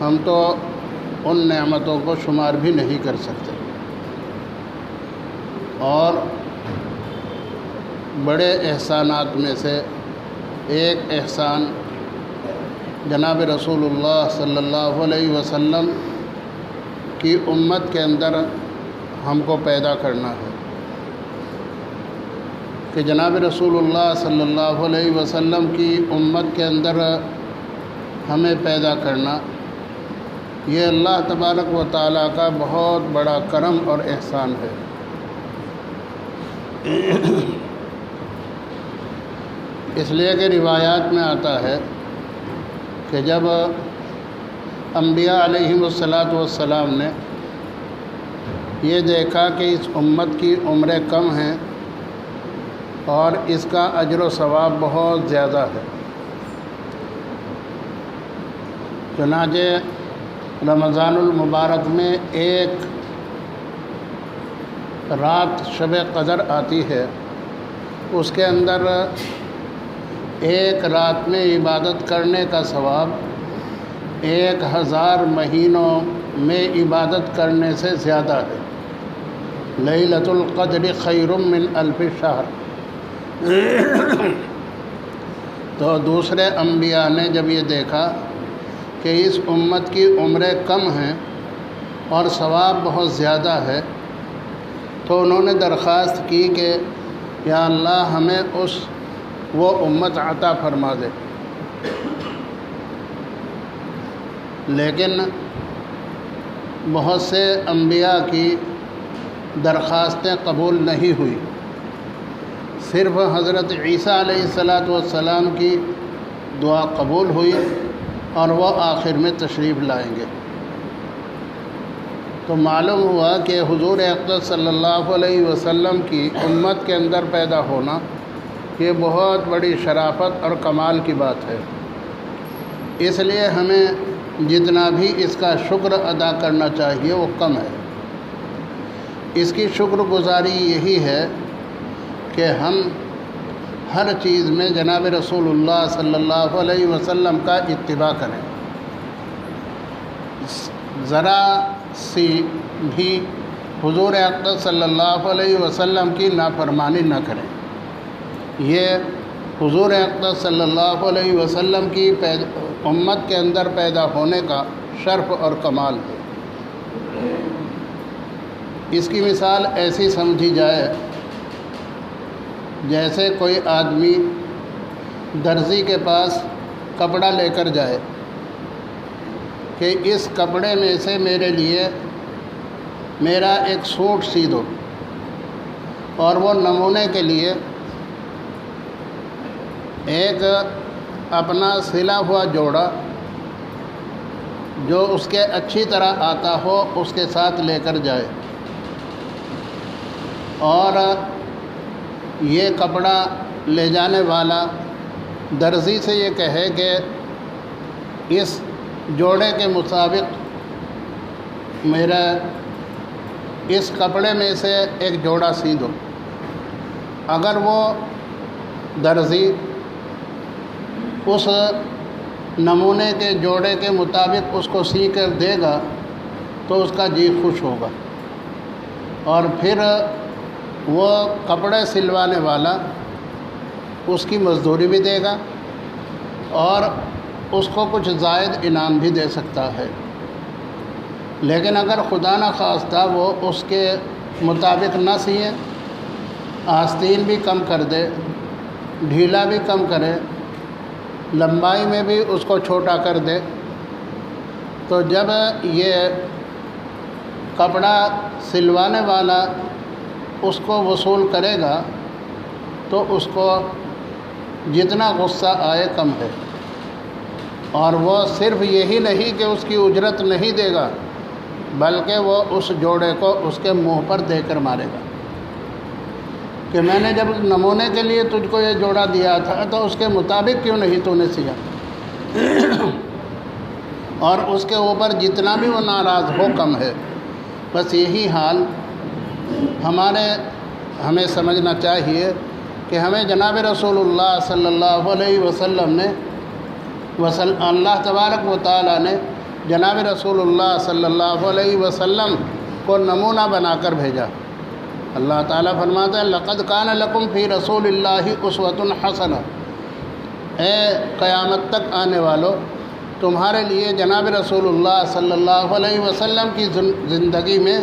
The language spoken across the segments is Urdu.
ہم تو ان نعمتوں کو شمار بھی نہیں کر سکتے۔ اور بڑے احسانات میں سے ایک احسان جناب رسول اللہ صلی اللہ علیہ وسلم کی امت کے اندر ہم کو پیدا کرنا ہے، کہ جناب رسول اللہ صلی اللہ علیہ وسلم کی امت کے اندر ہمیں پیدا کرنا، یہ اللہ تبارک و تعالیٰ کا بہت بڑا کرم اور احسان ہے۔ اس لیے کہ روایات میں آتا ہے کہ جب انبیاء علیہم الصلاۃ نے یہ دیکھا کہ اس امت کی عمریں کم ہیں اور اس کا اجر و ثواب بہت زیادہ ہے، چنانچہ رمضان المبارک میں ایک رات شب قدر آتی ہے، اس کے اندر ایک رات میں عبادت کرنے کا ثواب 1000 مہینوں میں عبادت کرنے سے زیادہ ہے۔ لیلۃ القدر خیر من الف شہر۔ تو دوسرے انبیاء نے جب یہ دیکھا کہ اس امت کی عمریں کم ہیں اور ثواب بہت زیادہ ہے، تو انہوں نے درخواست کی کہ یا اللہ ہمیں وہ امت عطا فرما دے، لیکن بہت سے انبیاء کی درخواستیں قبول نہیں ہوئی، صرف حضرت عیسیٰ علیہ السلام کی دعا قبول ہوئی اور وہ آخر میں تشریف لائیں گے۔ تو معلوم ہوا کہ حضور اقدس صلی اللہ علیہ وسلم کی امت کے اندر پیدا ہونا یہ بہت بڑی شرافت اور کمال کی بات ہے۔ اس لیے ہمیں جتنا بھی اس کا شکر ادا کرنا چاہیے وہ کم ہے۔ اس کی شکر گزاری یہی ہے کہ ہم ہر چیز میں جناب رسول اللہ صلی اللہ علیہ وسلم کا اتباع کریں، ذرا سی بھی حضور اقدس صلی اللہ علیہ وسلم کی نافرمانی نہ کریں۔ یہ حضور اقدس صلی اللہ علیہ وسلم کی امت کے اندر پیدا ہونے کا شرف اور کمال ہے۔ اس کی مثال ایسی سمجھی جائے جیسے کوئی آدمی درزی کے پاس کپڑا لے کر جائے کہ اس کپڑے میں سے میرے لیے میرا ایک سوٹ سی دو، اور وہ نمونے کے لیے ایک اپنا سلا ہوا جوڑا جو اس کے اچھی طرح آتا ہو اس کے ساتھ لے کر جائے، اور یہ کپڑا لے جانے والا درزی سے یہ کہے کہ اس جوڑے کے مطابق میرا اس کپڑے میں سے ایک جوڑا سی دو، اگر وہ درزی اس نمونے کے جوڑے کے مطابق اس کو سی کر دے گا تو اس کا جی خوش ہوگا، اور پھر وہ کپڑے سلوانے والا اس کی مزدوری بھی دے گا اور اس کو کچھ زائد انعام بھی دے سکتا ہے۔ لیکن اگر خدا نخواستہ وہ اس کے مطابق نہ سیے، آستین بھی کم کر دے، ڈھیلا بھی کم کرے، لمبائی میں بھی اس کو چھوٹا کر دے، تو جب یہ کپڑا سلوانے والا اس کو وصول کرے گا تو اس کو جتنا غصہ آئے کم ہے، اور وہ صرف یہی نہیں کہ اس کی اجرت نہیں دے گا بلکہ وہ اس جوڑے کو اس کے منہ پر دے کر مارے گا کہ میں نے جب نمونے کے لیے تجھ کو یہ جوڑا دیا تھا تو اس کے مطابق کیوں نہیں تو نے سیا، اور اس کے اوپر جتنا بھی وہ ناراض ہو کم ہے۔ بس یہی حال ہمیں سمجھنا چاہیے کہ ہمیں جناب رسول اللہ صلی اللہ علیہ وسلم نے اللہ تبارک و تعالیٰ نے جناب رسول اللہ صلی اللہ علیہ وسلم کو نمونہ بنا کر بھیجا۔ اللہ تعالیٰ فرماتا ہے لقد کان لکم فی رسول اللہ اسوۃ حسنہ، اے قیامت تک آنے والو تمہارے لیے جناب رسول اللہ صلی اللہ علیہ وسلم کی زندگی میں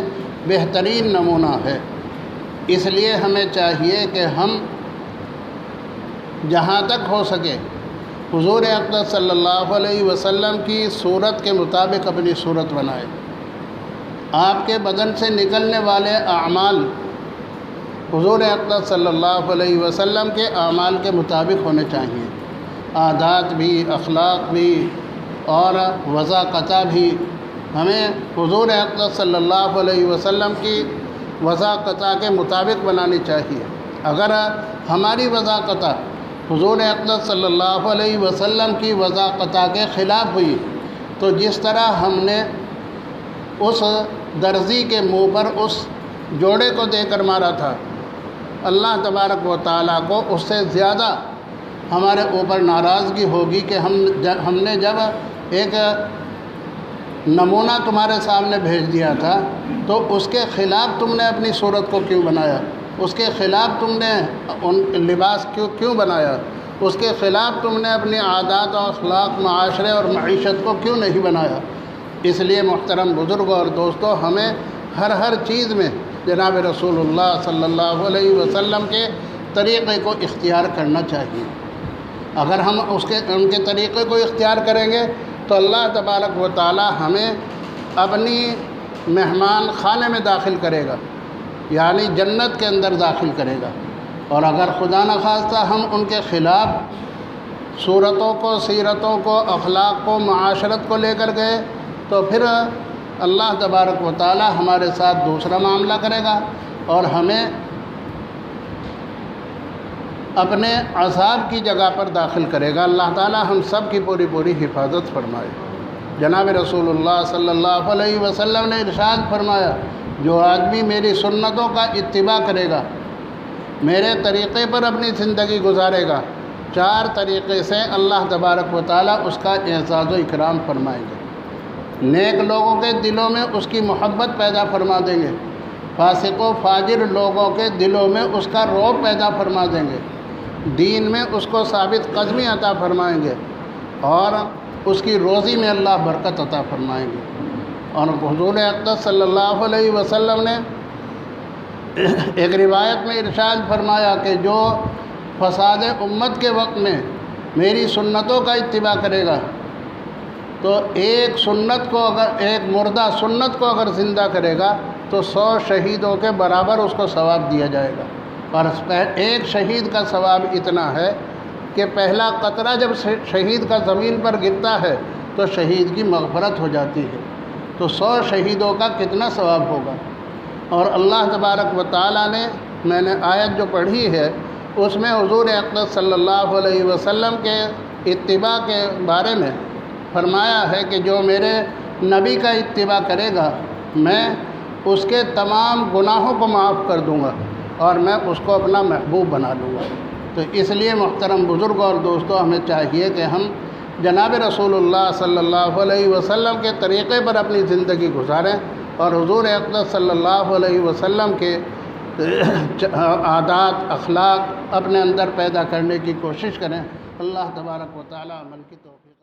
بہترین نمونہ ہے۔ اس لیے ہمیں چاہیے کہ ہم جہاں تک ہو سکے حضور اقدس صلی اللہ علیہ وسلم کی صورت کے مطابق اپنی صورت بنائیں۔ آپ کے بدن سے نکلنے والے اعمال حضور اقدس صلی اللہ علیہ وسلم کے اعمال کے مطابق ہونے چاہیے، عادات بھی، اخلاق بھی اور وضاقطہ بھی ہمیں حضور اقدس صلی اللہ علیہ وسلم کی وضاقطہ کے مطابق بنانی چاہیے۔ اگر ہماری وضاقطہ حضور اقدس صلی اللہ علیہ وسلم کی وضاقطہ کے خلاف ہوئی تو جس طرح ہم نے اس درزی کے منہ پر اس جوڑے کو دے کر مارا تھا، اللہ تبارک و تعالیٰ کو اس سے زیادہ ہمارے اوپر ناراضگی ہوگی کہ ہم نے جب ایک نمونہ تمہارے سامنے بھیج دیا تھا تو اس کے خلاف تم نے اپنی صورت کو کیوں بنایا، اس کے خلاف تم نے لباس کیوں بنایا، اس کے خلاف تم نے اپنی عادات و اخلاق، معاشرے اور معیشت کو کیوں نہیں بنایا۔ اس لیے محترم بزرگوں اور دوستوں، ہمیں ہر چیز میں جناب رسول اللہ صلی اللہ علیہ وسلم کے طریقے کو اختیار کرنا چاہیے۔ اگر ہم ان کے طریقے کو اختیار کریں گے تو اللہ تبارک و تعالی ہمیں اپنی مہمان خانے میں داخل کرے گا، یعنی جنت کے اندر داخل کرے گا۔ اور اگر خدا نخواستہ ہم ان کے خلاف صورتوں کو، سیرتوں کو، اخلاق کو، معاشرت کو لے کر گئے تو پھر اللہ تبارک و تعالی ہمارے ساتھ دوسرا معاملہ کرے گا اور ہمیں اپنے عذاب کی جگہ پر داخل کرے گا۔ اللہ تعالی ہم سب کی پوری حفاظت فرمائے۔ جناب رسول اللہ صلی اللہ علیہ وسلم نے ارشاد فرمایا، جو آدمی میری سنتوں کا اتباع کرے گا، میرے طریقے پر اپنی زندگی گزارے گا، 4 طریقے سے اللہ تبارک و تعالی اس کا اعزاز و اکرام فرمائیں گے۔ نیک لوگوں کے دلوں میں اس کی محبت پیدا فرما دیں گے، فاسق و فاجر لوگوں کے دلوں میں اس کا رعب پیدا فرما دیں گے، دین میں اس کو ثابت قدمی عطا فرمائیں گے اور اس کی روزی میں اللہ برکت عطا فرمائیں گے۔ اور حضور اقدس صلی اللہ علیہ وسلم نے ایک روایت میں ارشاد فرمایا کہ جو فساد امت کے وقت میں میری سنتوں کا اتباع کرے گا تو ایک مردہ سنت کو اگر زندہ کرے گا تو 100 شہیدوں کے برابر اس کو ثواب دیا جائے گا۔ اور ایک شہید کا ثواب اتنا ہے کہ پہلا قطرہ جب شہید کا زمین پر گرتا ہے تو شہید کی مغفرت ہو جاتی ہے، تو 100 شہیدوں کا کتنا ثواب ہوگا۔ اور اللہ تبارک و تعالیٰ نے، میں نے آیت جو پڑھی ہے اس میں حضور اقدس صلی اللہ علیہ وسلم کے اتباع کے بارے میں فرمایا ہے کہ جو میرے نبی کا اتباع کرے گا میں اس کے تمام گناہوں کو معاف کر دوں گا اور میں اس کو اپنا محبوب بنا لوں گا۔ تو اس لیے محترم بزرگوں اور دوستوں، ہمیں چاہیے کہ ہم جناب رسول اللہ صلی اللہ علیہ وسلم کے طریقے پر اپنی زندگی گزاریں اور حضور اقدس صلی اللہ علیہ وسلم کے عادات، اخلاق اپنے اندر پیدا کرنے کی کوشش کریں۔ اللہ تبارک و تعالی عمل کی توفیق